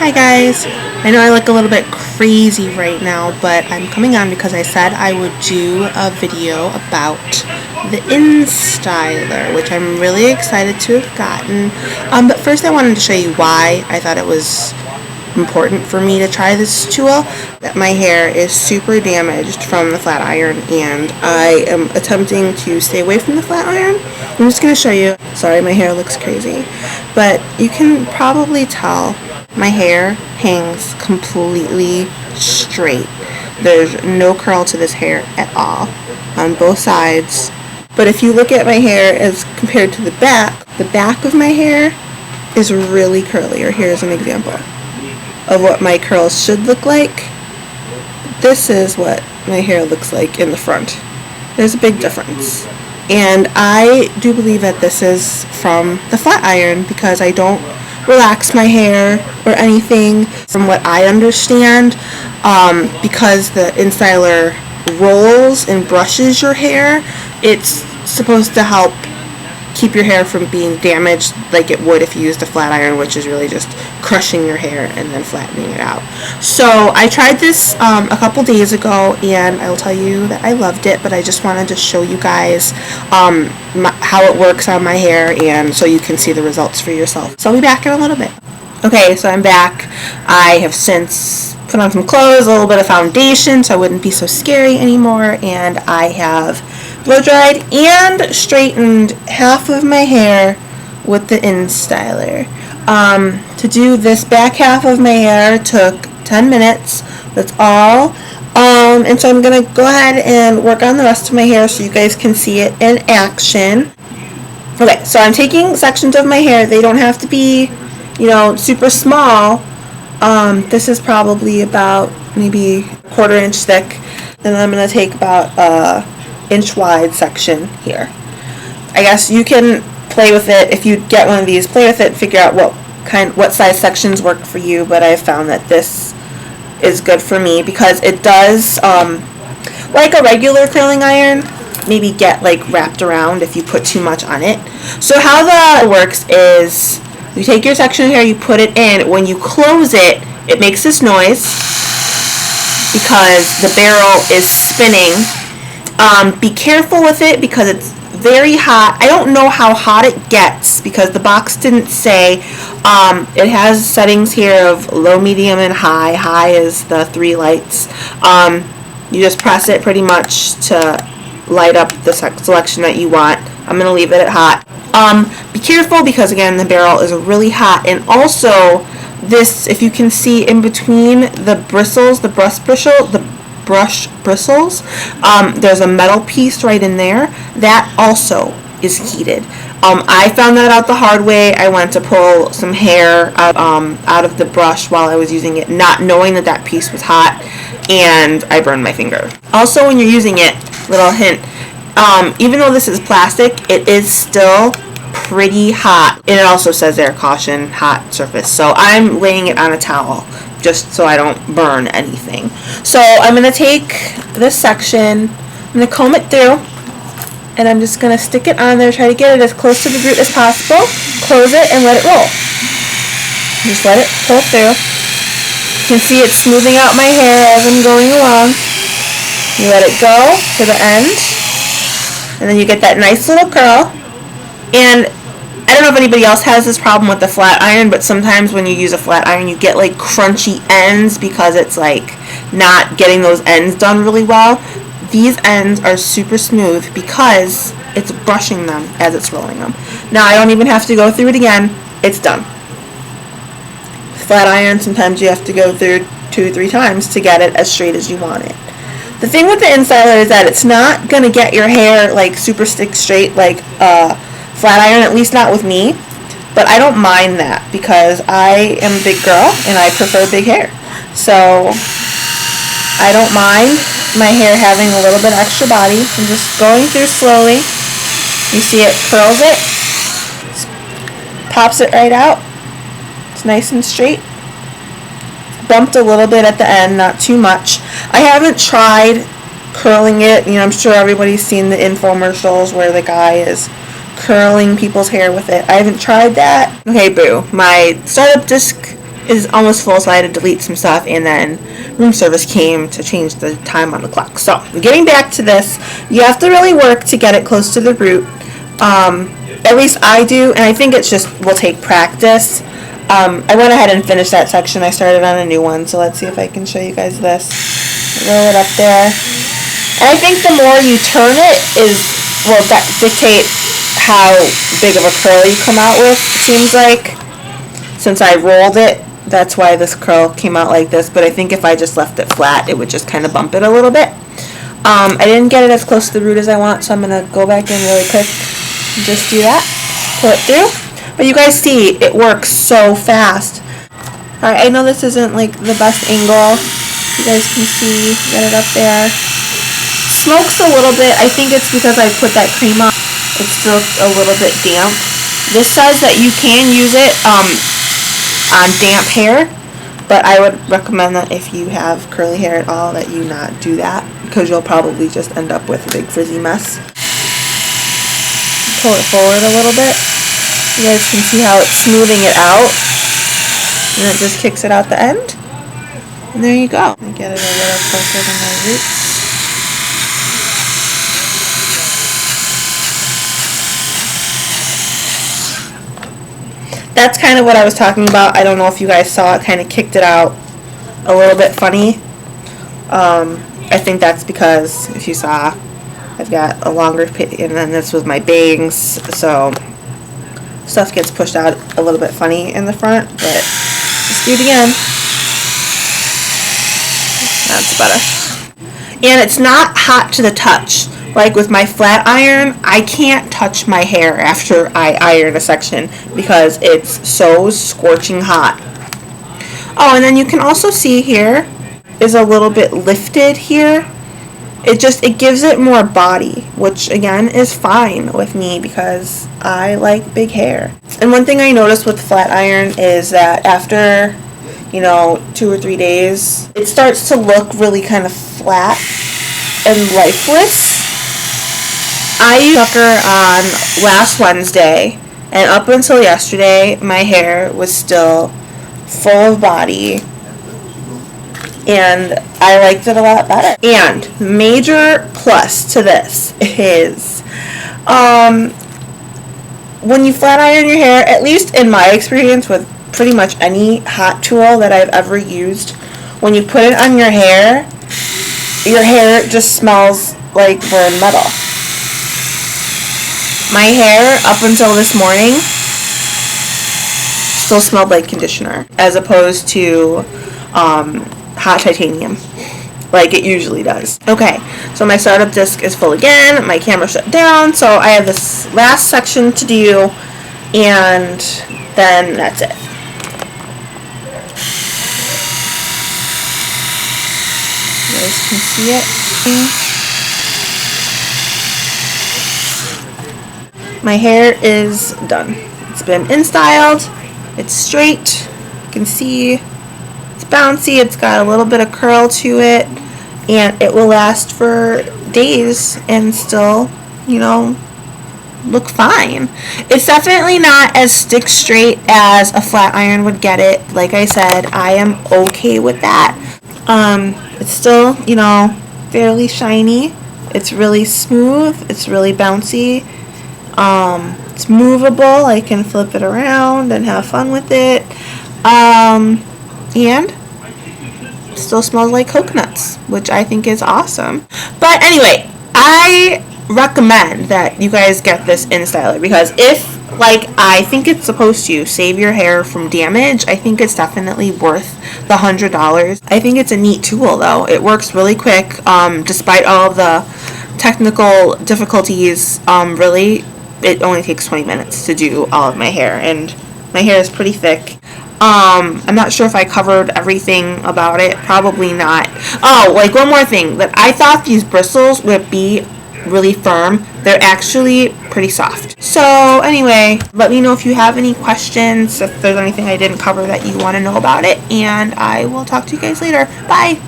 Hi guys, I know I look a little bit crazy right now, but I'm coming on because I said I would do a video about the InStyler, which I'm really excited to have gotten. But first I wanted to show you why I thought it was important for me to try this tool. That my hair is super damaged from the flat iron and I am attempting to stay away from the flat iron. I'm just going to show you. Sorry, my hair looks crazy, but you can probably tell my hair hangs completely straight. There's no curl to this hair at all on both sides. But if you look at my hair as compared to the back of my hair is really curlier. Here's an example of what my curls should look like. This is what my hair looks like in the front. There's a big difference. And I do believe that this is from the flat iron because I don't relax my hair or anything from what I understand, because the InStyler rolls and brushes your hair. It's supposed to help keep your hair from being damaged like it would if you used a flat iron, which is really just crushing your hair and then flattening it out. So I tried this a couple days ago and I will tell you that I loved it, but I just wanted to show you guys how it works on my hair and so you can see the results for yourself. So I'll be back in a little bit. Okay, so I'm back. I have since put on some clothes, a little bit of foundation so I wouldn't be so scary anymore, and I have blow dried and straightened half of my hair with the InStyler. To do this back half of my hair took 10 minutes. That's all. And so I'm going to go ahead and work on the rest of my hair so you guys can see it in action. Okay, so I'm taking sections of my hair. They don't have to be, super small. This is probably about maybe a quarter-inch thick. And then I'm going to take about inch wide section here. I guess you can play with it if you get one of these. Play with it, figure out what size sections work for you. But I found that this is good for me because it does, like a regular curling iron, maybe get wrapped around if you put too much on it. So how that works is you take your section here, you put it in. When you close it, it makes this noise because the barrel is spinning. Be careful with it because it's very hot. I don't know how hot it gets because the box didn't say. It has settings here of low, medium, and high. High is the 3 lights. You just press it pretty much to light up the selection that you want. I'm going to leave it at hot. Be careful because, again, the barrel is really hot. And also, this, if you can see in between the bristles, the brush bristles, there's a metal piece right in there that also is heated. I found that out the hard way. I went to pull some hair out of the brush while I was using it, not knowing that piece was hot, and I burned my finger. Also, when you're using it, little hint, even though this is plastic, it is still pretty hot, and it also says there, caution, hot surface. So I'm laying it on a towel just so I don't burn anything. So I'm going to take this section, I'm going to comb it through, and I'm just going to stick it on there, try to get it as close to the root as possible, close it, and let it roll. Just let it pull through. You can see it's smoothing out my hair as I'm going along. You let it go to the end, and then you get that nice little curl. And I don't know if anybody else has this problem with the flat iron, but sometimes when you use a flat iron, you get crunchy ends because it's not getting those ends done really well. These ends are super smooth because it's brushing them as it's rolling them. Now I don't even have to go through it again. It's done. Flat iron, sometimes you have to go through 2 or 3 times to get it as straight as you want it. The thing with the InStyler is that it's not going to get your hair super stick straight like flat iron, at least not with me, but I don't mind that because I am a big girl and I prefer big hair. So I don't mind my hair having a little bit extra body. I'm just going through slowly. You see it curls it, pops it right out. It's nice and straight. Bumped a little bit at the end, not too much. I haven't tried curling it. I'm sure everybody's seen the infomercials where the guy is curling people's hair with it. I haven't tried that. Okay, boo. My startup disc is almost full, so I had to delete some stuff, and then room service came to change the time on the clock. So getting back to this, you have to really work to get it close to the root. At least I do, and I think it's just will take practice. I went ahead and finished that section. I started on a new one, so let's see if I can show you guys this. Roll it up there. And I think the more you turn it will dictate how big of a curl you come out with, it seems like. Since I rolled it, that's why this curl came out like this, but I think if I just left it flat, it would just kind of bump it a little bit. I didn't get it as close to the root as I want, so I'm going to go back in really quick and just do that. Pull it through. But you guys see, it works so fast. Alright, I know this isn't like the best angle. You guys can see, get it up there. Smokes a little bit. I think it's because I put that cream on. It's still a little bit damp. This says that you can use it on damp hair, but I would recommend that if you have curly hair at all that you not do that, because you'll probably just end up with a big frizzy mess. Pull it forward a little bit. You guys can see how it's smoothing it out, and it just kicks it out the end. And there you go. I get it a little closer to my roots. That's kind of what I was talking about. I don't know if you guys saw it, kind of kicked it out a little bit funny. I think that's because, if you saw, I've got a longer pit, and then this was my bangs, so stuff gets pushed out a little bit funny in the front, but let's do it again. That's better. And it's not hot to the touch. Like with my flat iron, I can't touch my hair after I iron a section because it's so scorching hot. Oh, and then you can also see here is a little bit lifted here. It gives it more body, which again is fine with me because I like big hair. And one thing I noticed with flat iron is that after, 2 or 3 days, it starts to look really kind of flat and lifeless. I used Tucker on last Wednesday, and up until yesterday, my hair was still full of body, and I liked it a lot better. And major plus to this is, when you flat iron your hair, at least in my experience with pretty much any hot tool that I've ever used, when you put it on your hair just smells like burned metal. My hair, up until this morning, still smelled like conditioner, as opposed to hot titanium, like it usually does. Okay, so my startup disc is full again, my camera shut down, so I have this last section to do, and then that's it. You guys can see it. My hair is done. It's been InStyled. It's straight. You can see it's bouncy. It's got a little bit of curl to it, and it will last for days and still, look fine. It's definitely not as stick straight as a flat iron would get it. Like I said, I am okay with that. It's still, fairly shiny. It's really smooth. It's really bouncy. It's movable. I can flip it around and have fun with it. And it still smells like coconuts, which I think is awesome. But anyway, I recommend that you guys get this InStyler because if, like I think it's supposed to, save your hair from damage, I think it's definitely worth the $100. I think it's a neat tool though. It works really quick, despite all of the technical difficulties. Really, it only takes 20 minutes to do all of my hair, and my hair is pretty thick. I'm not sure if I covered everything about it. Probably not. Oh, like one more thing, that I thought these bristles would be really firm. They're actually pretty soft. So anyway, let me know if you have any questions, if there's anything I didn't cover that you want to know about it, and I will talk to you guys later. Bye!